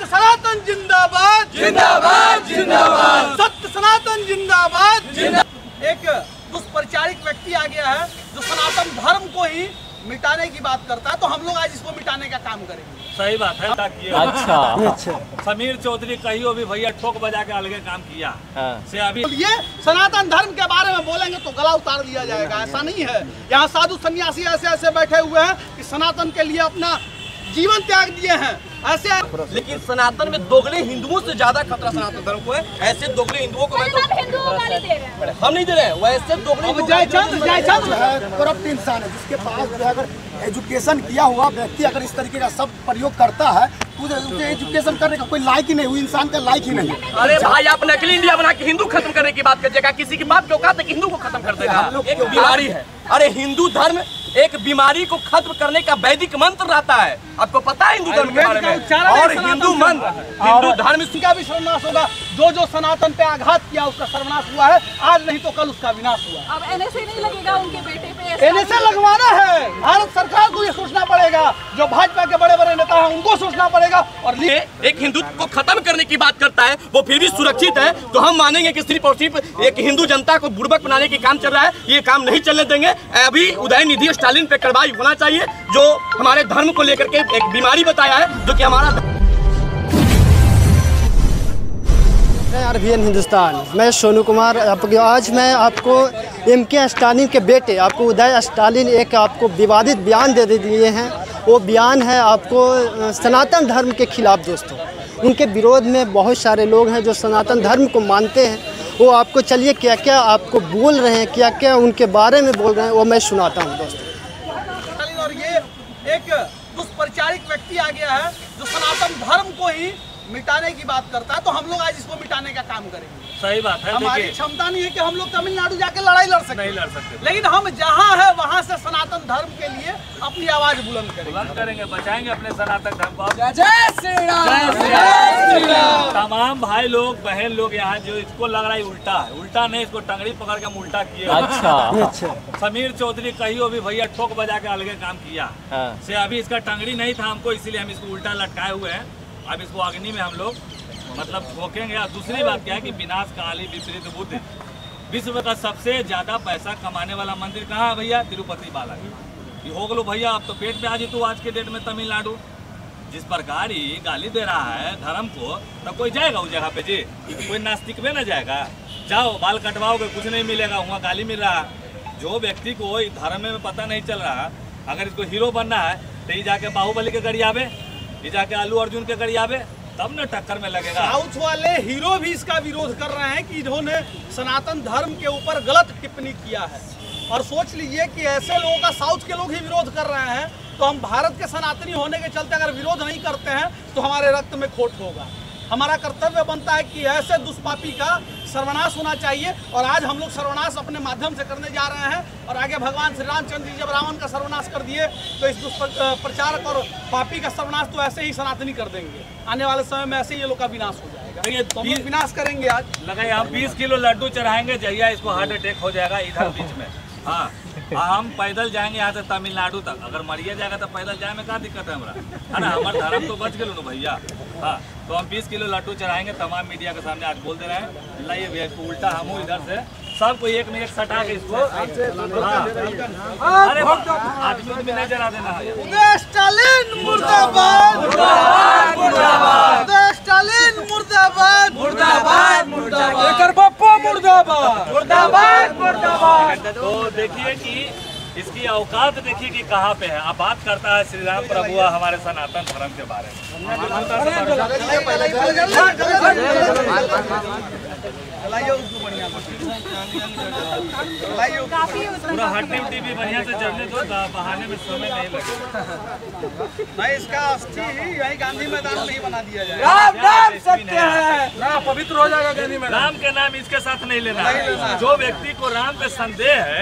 सनातन जिंदाबाद जिंदाबाद जिंदाबाद, सत्य सनातन जिंदाबाद। एक दुष्प्रचारिक व्यक्ति आ गया है जो सनातन धर्म को ही मिटाने की बात करता है, तो हम लोग आज इसको मिटाने का काम करेंगे। सही बात है। अच्छा समीर चौधरी कहियो भी भैया ठोक बजा के अलगे काम किया से अभी ये सनातन धर्म के बारे में बोलेंगे तो गला उतार लिया जाएगा, ऐसा नहीं है। यहाँ साधु सन्यासी ऐसे ऐसे बैठे हुए हैं कि सनातन के लिए अपना जीवन त्याग दिए हैं ऐसे। लेकिन सनातन में दोगले हिंदुओं से ज्यादा खतरा सनातन धर्म को है। ऐसे दोगले हिंदुओं को मैं तो हम नहीं दे रहे हैं, वैसे दोगले करप्ट इंसान है जिसके पास जो है अगर एजुकेशन किया हुआ व्यक्ति अगर इस तरीके का सब प्रयोग करता है तो उसे एजुकेशन करने का कोई लायक ही नहीं, वो इंसान का लायक ही नहीं है। अरे भाई आप नकली इंडिया बना के हिंदू खत्म करने की बात कीजिएगा, किसी की बात की औकात है कि हिंदू को खत्म कर देगा। एक बीमारी है। अरे हिंदू धर्म एक बीमारी को खत्म करने का वैदिक मंत्र रहता है, आपको पता है हिंदू धर्म के बारे में। और हिंदू मंत्र हिंदू धर्म का भी सर्वनाश होगा। जो जो सनातन पे आघात किया उसका सर्वनाश हुआ है, आज नहीं तो कल उसका विनाश हुआ। अब एनएसए नहीं लगेगा उनके बेटे पे, एनएसए लगवाना है। भारत सरकार को ये सोचना पड़ेगा, जो भाजपा के बड़े बड़े नेता हैं उनको सोचना पड़ेगा। और एक हिंदुत्व को खत्म करने की बात करता है, वो फिर भी सुरक्षित है, तो हम मानेंगे कि सिर्फ और सिर्फ एक हिंदू जनता को बुड़बक बनाने की काम चल रहा है। ये काम नहीं चलने देंगे। अभी उदयनिधि स्टालिन पे कार्रवाई होना चाहिए, जो हमारे धर्म को लेकर के एक बीमारी बताया है, जो कि हमारा RVN हिंदुस्तान। मैं सोनू कुमार। आज मैं आपको MK स्टालिन के बेटे आपको उदय स्टालिन एक आपको विवादित बयान दे दिए हैं। वो बयान है आपको सनातन धर्म के खिलाफ। दोस्तों उनके विरोध में बहुत सारे लोग हैं जो सनातन धर्म को मानते हैं। वो आपको चलिए क्या क्या आपको बोल रहे हैं, क्या क्या उनके बारे में बोल रहे हैं, वो मैं सुनाता हूँ दोस्तों। और ये एक दुष्प्रचारिक व्यक्ति आ गया है जो सनातन धर्म को ही मिटाने की बात करता है, तो हम लोग आज इसको मिटाने का काम करेंगे। सही बात है। हमारी क्षमता नहीं है कि हम लोग तमिलनाडु जाके लड़ाई लड़ सकते, नहीं लड़ सकते, लेकिन हम जहाँ है वहाँ से सनातन धर्म के लिए अपनी आवाज बुलंद करेंगे, बचाएंगे अपने सनातन धर्म को। जय श्री राम। तमाम भाई लोग बहन लोग यहाँ जो इसको लग रहा है उल्टा है, उल्टा नहीं, इसको टंगड़ी पकड़ के हम उल्टा किए। अच्छा समीर चौधरी कहियो भी भैया ठोक बजा के अलगे काम किया से अभी इसका टंगड़ी नहीं था हमको, इसीलिए हम इसको उल्टा लटकाए हुए हैं। अब इसको अग्नि में हम लोग मतलब ठोकेंगे। और दूसरी बात क्या है कि विनाश काली विपरीत बुद्धि। विश्व का सबसे ज्यादा पैसा कमाने वाला मंदिर कहाँ है भैया? तिरुपति बालाजी। हो गलो भैया, अब तो पेट पे आ जी तू आज के डेट में तमिलनाडु। जिस प्रकार ही गाली दे रहा है धर्म को, तो कोई जाएगा उस जगह पे जी? कोई नास्तिक में ना जाएगा? जाओ बाल कटवाओगे कुछ नहीं मिलेगा, वहाँ गाली मिल रहा है। जो व्यक्ति को धर्म में पता नहीं चल रहा, अगर इसको हीरो बनना है तो ये जाके बाहुबली के गड़ी आवे, ये जाके आलू अर्जुन के गड़ी आवे, तब न टक्कर में लगेगा। साउथ वाले हीरो भी इसका विरोध कर रहे हैं कि इन्होंने सनातन धर्म के ऊपर गलत टिप्पणी किया है। और सोच लीजिए कि ऐसे लोगों का साउथ के लोग ही विरोध कर रहे हैं, तो हम भारत के सनातनी होने के चलते अगर विरोध नहीं करते हैं तो हमारे रक्त में खोट होगा। हमारा कर्तव्य बनता है कि ऐसे दुष्पापी का सर्वनाश होना चाहिए। और आज हम लोग सर्वनाश अपने माध्यम से करने जा रहे हैं। और आगे भगवान श्री रामचंद्र जी जब रावण का सर्वनाश कर दिए, तो इस दुष्प्रचारक और पापी का सर्वनाश तो ऐसे ही सनातनी कर देंगे। आने वाले समय में ऐसे ही ये लोग का विनाश हो जाएगा, तो हम विनाश करेंगे। आज लगा हम 20 किलो लड्डू चढ़ाएंगे, जहिया इसको हार्ट अटैक हो जाएगा इधर बीच में। हाँ हम पैदल जाएंगे यहाँ से तमिलनाडु तक, अगर मरिया जाएगा तो पैदल जाए में क्या दिक्कत है हमारा, है ना? हमारा धर्म तो बच गए ना भैया। हाँ तो हम 20 किलो लड्डू चढ़ाएंगे, तमाम मीडिया के सामने आज बोल दे रहे हैं। लाइए भैया इसको उल्टा हम इधर से सबको एक में एक सटा के इसको। अरे आदमी भी नहीं जला देना है। उदय स्टालिन मुर्दाबाद, मुर्दाबाद, मुर्दाबाद। उदय स्टालिन मुर्दाबाद, मुर्दाबाद, मुर्दाबाद। एकर बप्पा मुर्दाबाद, मुर्दाबाद, मुर्दाबाद। तो देखिए कि इसकी औकात देखिए कि कहाँ पे है। अब बात करता है श्री राम प्रभु हमारे सनातन धर्म के बारे में। पूरा हड्डी उड्डी भी बढ़िया से जलने दो, बहाने में समय नहीं लगे। नहीं इसका अस्थि यही गांधी मैदान में ही बना दिया जाए। राम सत्य है ना, पवित्र हो जाएगा गांधी मैदान। राम के नाम इसके साथ नहीं लेना है। जो व्यक्ति को राम पे संदेह है,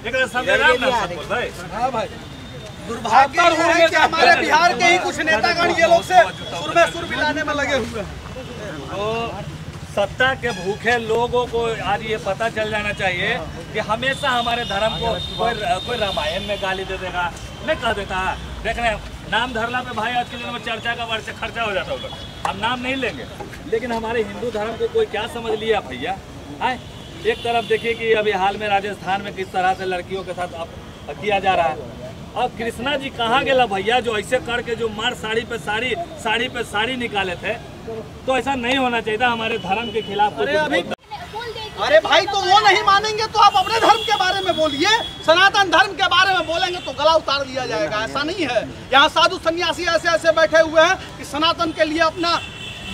एक संदेह राम नाम से बोल भाई। हाँ भाई, दुर्भाग्य है कि हमारे बिहार के ही कुछ नेतागण ये लोग से सुर में सुर मिलाने में लगे हुए हैं। तो सत्ता के भूखे लोगों को आज ये पता चल जाना चाहिए कि हमेशा हमारे धर्म को कोई रामायण में गाली दे देगा, नहीं कह देता। देख रहे हैं नाम धरला पे भाई आज के दिन में चर्चा का वर्ष खर्चा हो जाता होगा। हम नाम नहीं लेंगे, लेकिन हमारे हिंदू धर्म को कोई क्या समझ लिया भैया? एक तरफ देखिए कि अभी हाल में राजस्थान में किस तरह से लड़कियों के साथ किया जा रहा है। अब कृष्णा जी कहाँ गया भैया, जो ऐसे करके जो मार साड़ी पे साड़ी निकाले थे? तो ऐसा नहीं होना चाहिए था हमारे धर्म के खिलाफ। अरे भाई, तो वो नहीं मानेंगे तो आप अपने धर्म के बारे में बोलिए, सनातन धर्म के बारे में बोलेंगे तो गला उतार दिया जाएगा। ऐसा नहीं है। यहाँ साधु सन्यासी ऐसे ऐसे बैठे हुए हैं कि सनातन के लिए अपना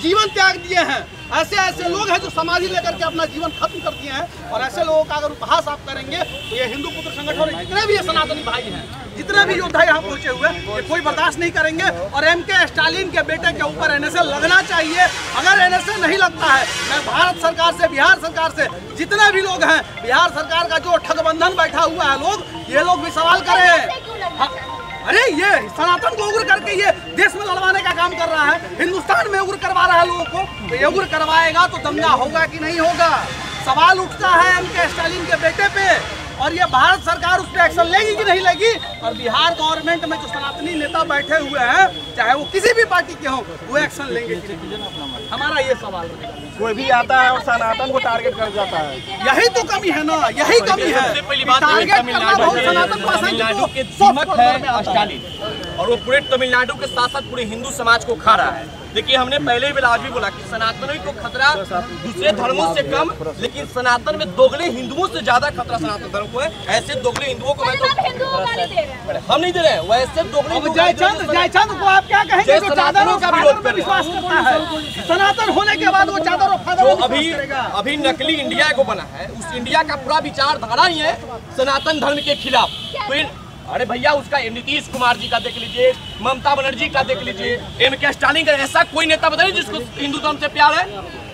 जीवन त्याग दिए हैं। ऐसे ऐसे लोग हैं जो समाधि लेकर के अपना जीवन खत्म कर दिए हैं। और ऐसे लोगों का अगर उपहास आप करेंगे तो ये हिंदू पुत्र संगठन जितने भी ये सनातनी भाई हैं, जितने भी योद्धा यहाँ पहुंचे हुए हैं, ये कोई बर्दाश्त नहीं करेंगे। और MK स्टालिन के बेटे के ऊपर NSA लगना चाहिए। अगर NSA नहीं लगता है, मैं भारत सरकार से, बिहार सरकार से, जितने भी लोग हैं, बिहार सरकार का जो ठगबंधन बैठा हुआ है लोग, ये लोग भी सवाल करें। अरे ये सनातन को उग्र करके ये देश में लड़वाने का काम कर रहा है, हिंदुस्तान में उग्र करवा रहा है लोगों को। तो ये उग्र करवाएगा तो दंगा होगा कि नहीं होगा? सवाल उठता है MK स्टालिन के बेटे पे, और ये भारत सरकार उस पर एक्शन लेगी कि नहीं लेगी? और बिहार गवर्नमेंट में जो सनातनी नेता बैठे हुए हैं, चाहे वो किसी भी पार्टी के हों, वो एक्शन लेंगे कि नहीं? हमारा ये सवाल है। कोई भी आता है और सनातन को टारगेट कर जाता है, यही तो कमी है ना, यही कमी है। टारगेट करना बहुत सनातन तमिलनाडु के दीमक है स्टालिन, और वो पूरे तमिलनाडु के साथ साथ पूरे हिंदू समाज को खा रहा है। देखिए, हमने पहले भी आज भी बोला कि सनातनों को खतरा दूसरे धर्मों से कम, लेकिन सनातन में दोगले हिंदुओं से ज्यादा खतरा सनातन धर्म को है। ऐसे दोगले हिंदुओं को मैं तो हम नहीं दे रहे हैं, वैसे दोगले जयचंद को आप क्या कहेंगे जो चादरों का विरोध कर विश्वास करता है? सनातन होने के बाद वो चादर और फादर जो अभी नकली इंडिया को बना है, उस इंडिया का पूरा विचारधारा ही है सनातन धर्म के खिलाफ। तो अरे भैया, उसका नीतीश कुमार जी का देख लीजिए, ममता बनर्जी का देख लीजिए, MK स्टालिन का, ऐसा कोई नेता बताइए जिसको हिंदू धर्म से प्यार है।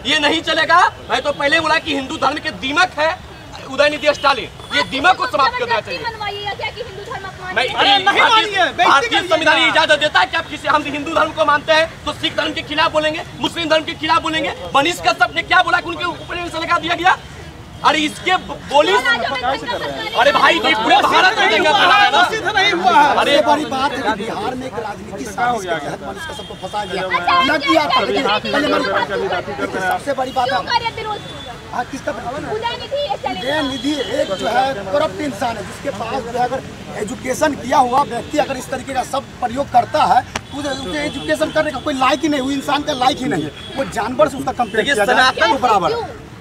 ये नहीं चलेगा। मैं तो पहले बोला कि हिंदू धर्म के दीमक है उदयनिधि स्टालिन, ये दीमक को समाप्त करना चाहिए। भारतीय संविधान इजाजत देता है कि आप किसी हम हिंदू धर्म को मानते हैं तो सिख धर्म के खिलाफ बोलेंगे, मुस्लिम धर्म के खिलाफ बोलेंगे। मनीष कश्यप ने क्या बोला कि उनके ऊपर लगा दिया गया? अरे इसके बोली, अरे भाई पूरे भारत में नहीं हुआ है। अरे बड़ी बात है कि बिहार में एक राजनीतिक साजिश के तहत मनीष कश्यप को फंसाया गया, न किया था। सबसे बड़ी बात है किसका उदयनिधि एक जो है करप्ट इंसान है, जिसके पास जो है अगर एजुकेशन किया हुआ व्यक्ति अगर इस तरीके का सब प्रयोग करता है तो उसे एजुकेशन करने का कोई लायक ही नहीं, वो इंसान का लायक ही नहीं है। वो जानवर से उसका कंपेयर किया जाता है बराबर,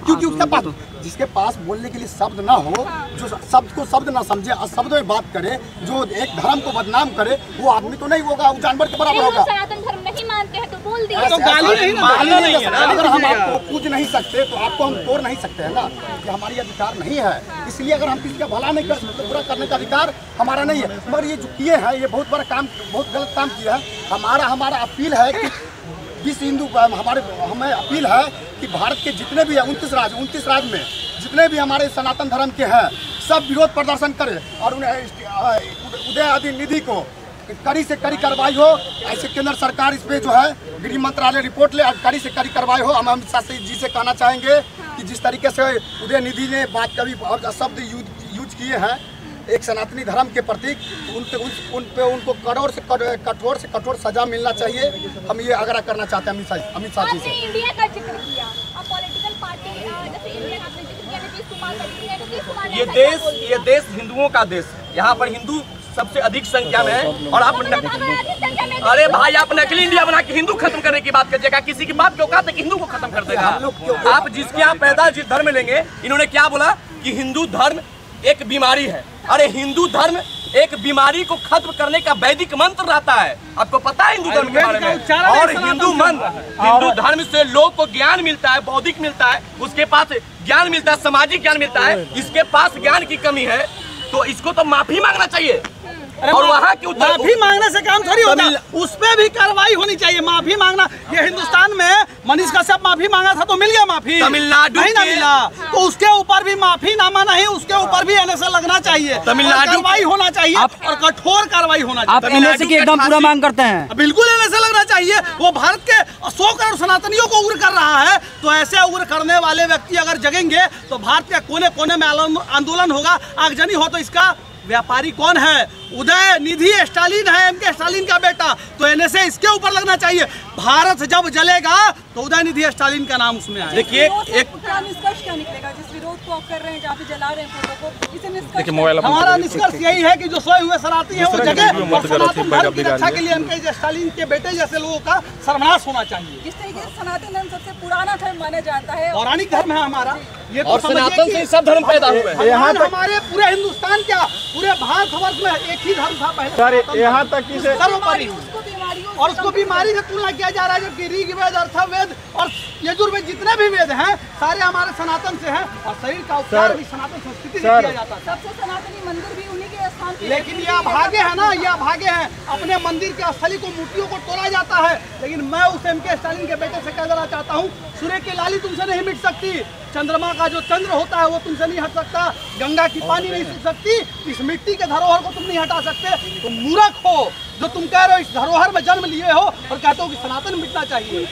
क्योंकि उसके पास जिसके पास बोलने के लिए शब्द ना हो, जो शब्द को शब्द ना समझे, शब्द में बात करे, जो एक धर्म को बदनाम करे, वो आदमी तो नहीं होगा, वो जानवर के बराबर होगा। सनातन धर्म नहीं मानते हैं तो बोल दिया तो गाली नहीं है। अगर हम आपको पूज नहीं सकते तो आपको हम तोड़ नहीं सकते हैं ना, कि हमारी अधिकार नहीं है। इसलिए अगर हम किसी का भला नहीं कर सकते, बुरा करने का अधिकार हमारा नहीं है। मगर ये जो किए हैं, ये बहुत बड़ा काम, बहुत गलत काम किया है। हमारा अपील है कि विश्व हिंदू हमें अपील है कि भारत के जितने भी 29 राज्य में जितने भी हमारे सनातन धर्म के हैं, सब विरोध प्रदर्शन करें और उन्हें उदयनिधि को कड़ी से कड़ी कार्रवाई हो। ऐसे केंद्र सरकार इस पे जो है गृह मंत्रालय रिपोर्ट ले, कड़ी से कड़ी कार्रवाई हो। हम अमित शाह जी से कहना चाहेंगे कि जिस तरीके से उदयनिधि ने बात कभी और शब्द यूज किए हैं एक सनातनी धर्म के प्रतीक, उनको कठोर से कठोर सजा मिलना चाहिए। हम ये आग्रह करना चाहते हैं अमित शाह जी से। इंडिया का जिक्र किया, अब पॉलिटिकल पार्टी जैसे इंडिया का जिक्र किया, नीतीश कुमार ये देश हिंदुओं का देश है। यहाँ पर हिंदू सबसे अधिक संख्या में है। और आप अरे भाई, आप नकली इंडिया बना के हिंदू खत्म करने की बात करिएगा, किसी की बात क्यों कहते कि हिंदू को खत्म कर देगा? आप जिसके यहाँ पैदा जिस धर्म में लेंगे, इन्होंने क्या बोला कि हिंदू धर्म एक बीमारी है। अरे हिंदू धर्म एक बीमारी को खत्म करने का वैदिक मंत्र रहता है, आपको पता है हिंदू धर्म के बारे में। और हिंदू धर्म से लोग को ज्ञान मिलता है, बौद्धिक मिलता है, उसके पास ज्ञान मिलता है, सामाजिक ज्ञान मिलता है। इसके पास ज्ञान की कमी है तो इसको तो माफी मांगना चाहिए। और वहाँ की माफी मांगने से काम थोड़ी होता है, उस पे भी कार्रवाई होनी चाहिए। माफी मांगना, ये हिंदुस्तान में मनीष कश्यप माफी मांगा था तो मिल गया माफी, तमिलनाडु नहीं ना मिला तो उसके ऊपर भी माफी नामा नहीं, उसके ऊपर भी NSA लगना चाहिए, तमिलनाडु कार्रवाई होना चाहिए और कठोर कार्रवाई होना चाहिए। आप NSA की एकदम पूरा मांग करते हैं? बिल्कुल NSA लगना चाहिए। वो भारत के 100 करोड़ सनातनियों को उग्र कर रहा है, तो ऐसे उग्र करने वाले व्यक्ति अगर जगेंगे तो भारत के कोने कोने में आंदोलन होगा। आगजनी हो तो इसका व्यापारी कौन है? उदय निधि स्टालिन है, एमके स्टालिन का बेटा, तो एनएसए इसके ऊपर लगना चाहिए। भारत जब जलेगा तो उदय निधि स्टालिन का नाम उसमें आए। देखिए एक निष्कर्ष क्या निकलेगा जिस विरोध को आप कर रहे हैं, जहाँ पे जला रहे हैं फोटो को, इसे निष्कर्ष हमारा निष्कर्ष यही है कि जो सोए हुए शरारती है वो जगह, और सनातन धर्म की रक्षा के लिए एमके स्टालिन के बेटे जैसे लोगों का सर्वनाश होना चाहिए। जिस तरीके से सनातन धर्म सबसे पुराना धर्म माना जाता है, पौराणिक धर्म है हमारा, ये तो और सनातन से सब धर्म पैदा हुए हैं। यहाँ हमारे पूरे हिंदुस्तान क्या पूरे भारतवर्ष में एक ही धर्म था पहले, सर यहाँ तक कि सर्वोपरि, और उसको बीमारी से तुलना किया जा रहा है, जबकि ऋग्वेद, अर्थवेद और यजुर्वेद जितने भी वेद हैं सारे हमारे सनातन से हैं, और शरीर का उपचार भी सनातन संस्कृति से किया जाता है। सबसे सनातनी मंदिर भी उन्हीं के स्थान पे, लेकिन ये अभागे है ना, ये अभागे हैं, अपने मंदिर के स्थली को मूर्तियों को तोड़ा जाता है। लेकिन मैं उस एमके स्टालिन के बेटे से कह देना चाहता हूँ, सूर्य की लाली तुमसे नहीं मिट सकती, चंद्रमा का जो चंद्र होता है वो तुमसे नहीं हट सकता, गंगा की पानी नहीं सूख सकती, इस मिट्टी के धरोहर को तुम नहीं हटा सकते। तुम मूर्ख हो जो तुम कह रहे हो इस धरोहर में जन्म लिए हो और कहते हो कि सनातन मिटना चाहिए।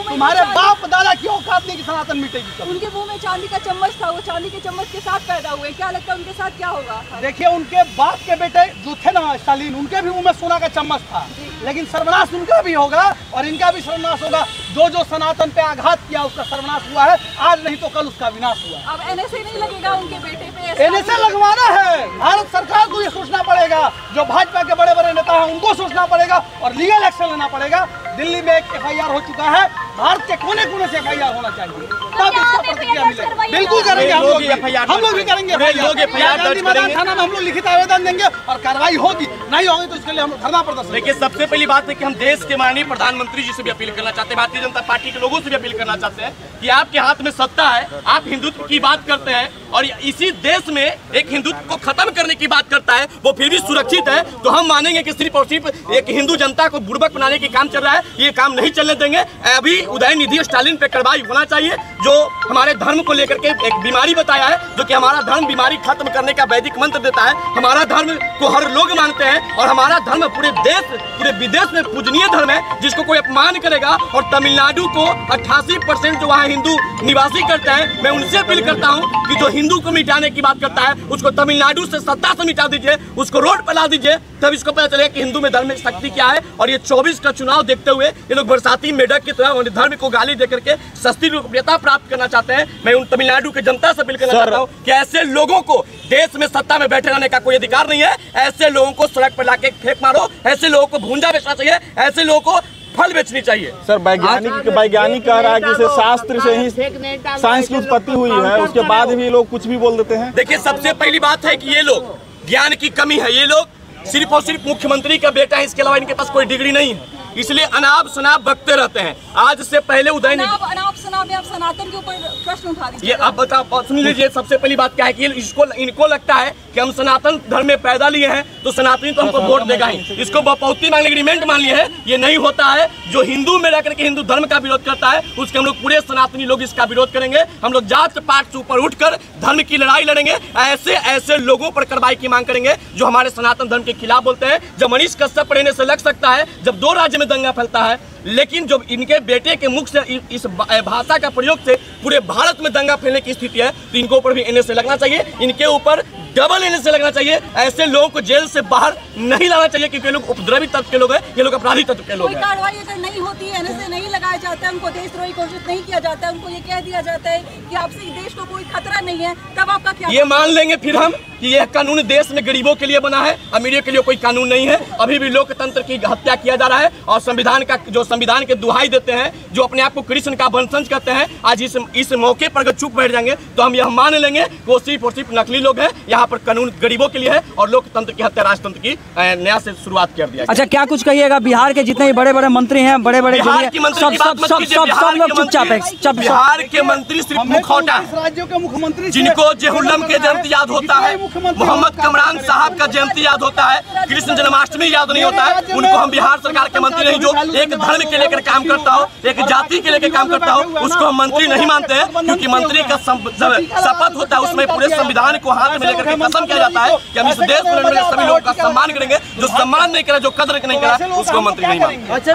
तुम्हारे बाप दादा की औकात नहीं कि सनातन मिटेगी। उनके मुंह में चांदी का चम्मच था, वो चांदी के चम्मच के साथ पैदा हुए, क्या लगता है उनके साथ क्या होगा? देखिए उनके बाप के बेटे जो थे ना स्टालिन, उनके भी मुंह में सोना का चम्मच था, लेकिन सर्वनाश उनका भी होगा और इनका भी सर्वनाश होगा। जो सनातन पे आघात किया उसका सर्वनाश हुआ है, आज नहीं तो कल उसका विनाश हुआ। अब एनएसए नहीं लगेगा उनके बेटे पे? एनएसए लगवाना है, भारत सरकार को ये सोचना पड़ेगा, जो भाजपा के बड़े बड़े नेता हैं उनको सोचना पड़ेगा और लीगल एक्शन लेना पड़ेगा। दिल्ली में एक FIR हो चुका है, भारत के कोने कोने से FIR होना चाहिए, तब इसका प्रतिक्रिया मिलेगा। बिल्कुल करेंगे हम लोग भी करेंगे। गांधी मैदान थाना में हम लोग लिखित आवेदन देंगे और कार्रवाई होगी, नहीं होगी तो उसके लिए हम धरना प्रदर्शन। देखिए सबसे पहली बात है कि हम देश के माननीय प्रधानमंत्री जी से भी अपील करना चाहते हैं, भारतीय जनता पार्टी के लोगों से भी अपील करना चाहते हैं कि आपके हाथ में सत्ता है, आप हिंदुत्व की बात करते हैं और इसी देश में एक हिंदुत्व को खत्म करने की बात करता है, वो फिर भी सुरक्षित है, तो हम मानेंगे कि सिर्फ और सिर्फ एक हिंदू जनता को बुड़बक बनाने की काम चल रहा है, ये काम नहीं चलने देंगे। अभी उदय निधि स्टालिन पे कार्रवाई होना चाहिए, जो हमारे धर्म को लेकर के एक बीमारी बताया है, जो कि हमारा धर्म बीमारी खत्म करने का वैदिक मंत्र देता है। हमारा धर्म को हर लोग मानते हैं और हमारा धर्म पूरे देश पूरे विदेश में पूजनीय धर्म है, जिसको कोई अपमान करेगा। और तमिलनाडु को 88% जो वहाँ हिंदू निवासी करते हैं, मैं उनसे अपील करता हूँ कि जो हिंदू को मिटाने की बात करता है उसको तमिलनाडु से सत्ता से मिटा दीजिए, उसको रोड पर ला दीजिए, तब इसको पता चलेगा कि हिंदू में धर्म में शक्ति क्या है। और ये 24 का चुनाव देखते हुए ये लोग बरसाती मेढक की तरह धर्म को गाली देकर के सस्ती लोकप्रियता प्राप्त करना चाहते हैं। मैं उन तमिलनाडु के जनता से अपील करना चाहता हूँ कि ऐसे लोगों को देश में सत्ता में बैठे रहने का कोई अधिकार नहीं है। ऐसे लोगों को सड़क पर लाके फेंक मारो, ऐसे लोगों को भूंजा बेचना चाहिए, ऐसे लोगों को फल बेचनी चाहिए। सर वैज्ञानिक कह रहा है कि इसे शास्त्र से ही साइंस की उत्पत्ति हुई है, उसके बाद भी लोग कुछ भी बोल देते हैं। देखिए सबसे पहली बात है कि ये लोग ज्ञान की कमी है, ये लोग सिर्फ और सिर्फ मुख्यमंत्री का बेटा है, इसके अलावा इनके पास कोई डिग्री नहीं है, इसलिए अनाप शनाप बकते रहते हैं। आज से पहले उदय निधि अनाप शनाप में आप सनातन के ऊपर प्रश्न उठा दीजिए। ये आप बताओ, सुन लीजिए। सबसे पहली बात क्या है कि इनको लगता है कि हम सनातन धर्म में पैदा लिए हैं तो सनातनी तो हमको वोट देगा ही, इसको बपौती मांगने एग्रीमेंट मान लिए है। ये नहीं होता है। जो हिंदू में रहकर के हिंदू धर्म का विरोध करता है उसके हम लोग पूरे सनातनी लोग इसका विरोध करेंगे। हम लोग जात पात से ऊपर उठकर धर्म की लड़ाई लड़ेंगे। ऐसे लोगों पर कार्रवाई की मांग करेंगे जो हमारे सनातन धर्म के खिलाफ बोलते हैं। जब मनीष कश्यप पढ़ने से लग सकता है, जब 2 राज्य में दंगा फैलता है, लेकिन जो इनके बेटे के मुख से इस भाषा का प्रयोग से पूरे भारत में दंगा फैलने की स्थिति है, तो इनके ऊपर भी एनएसए लगना चाहिए, इनके ऊपर डबल एनएसए लगना चाहिए। ऐसे लोगों को जेल से बाहर नहीं लाना चाहिए क्योंकि ये लोग उपद्रवी तत्व के लोग हैं, ये लोग अपराधी तत्व के लोग हैं। कोई कार्रवाई अगर नहीं होती है, एनएसए नहीं लगाया जाता है, उनको देशद्रोही घोषित नहीं किया जाता है, उनको ये कह दिया जाता है कि आपसे देश को कोई खतरा नहीं है, तब आपका क्या? ये मान लेंगे फिर हम कि यह कानून देश में गरीबों के लिए बना है, अमीरों के लिए कोई कानून नहीं है। अभी भी लोकतंत्र की हत्या किया जा रहा है और संविधान के दुहाई देते हैं, जो अपने आप को कृष्ण का वंशज कहते हैं, आज इस मौके पर अगर चुप बैठ जाएंगे तो हम यह मान लेंगे वो सिर्फ और सिर्फ नकली लोग हैं। यहाँ पर कानून गरीबों के लिए है और लोकतंत्र की हत्या राजतंत्र की नया से शुरुआत कर दिया। अच्छा, क्या कुछ कहिएगा? बिहार के जितने बड़े बड़े मंत्री हैं, बड़े बड़े सब लोग चुपचाप है। बिहार के मंत्री सिर्फ मुखौटा है, राज्यों के मुख्यमंत्री जिनको जेहुल्लम के जयंती याद होता है, मोहम्मद कमरान साहब का जयंती याद होता है, कृष्ण जन्माष्टमी याद नहीं होता है, उनको हम बिहार सरकार के मंत्री नहीं। जो एक धर्म के लेकर काम करता हो, एक जाति के लेकर काम करता हो, उसको हम मंत्री नहीं मानते हैं, क्योंकि मंत्री का शपथ होता है, उसमें पूरे संविधान को हाथ में लेकर के कसम किया जाता है कि हम इस देश में सभी लोगों का सम्मान करेंगे। जो सम्मान नहीं करा, जो कदर नहीं करा, उसको मंत्री नहीं मानते।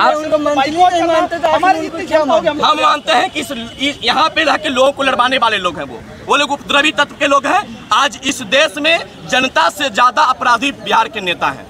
हम मानते हैं कि यहाँ पे रह के लोगों को लड़वाने वाले लोग हैं, वो लोग उपद्रवी तत्व के लोग हैं। आज इस देश में जनता से ज्यादा अपराधी बिहार के नेता हैं।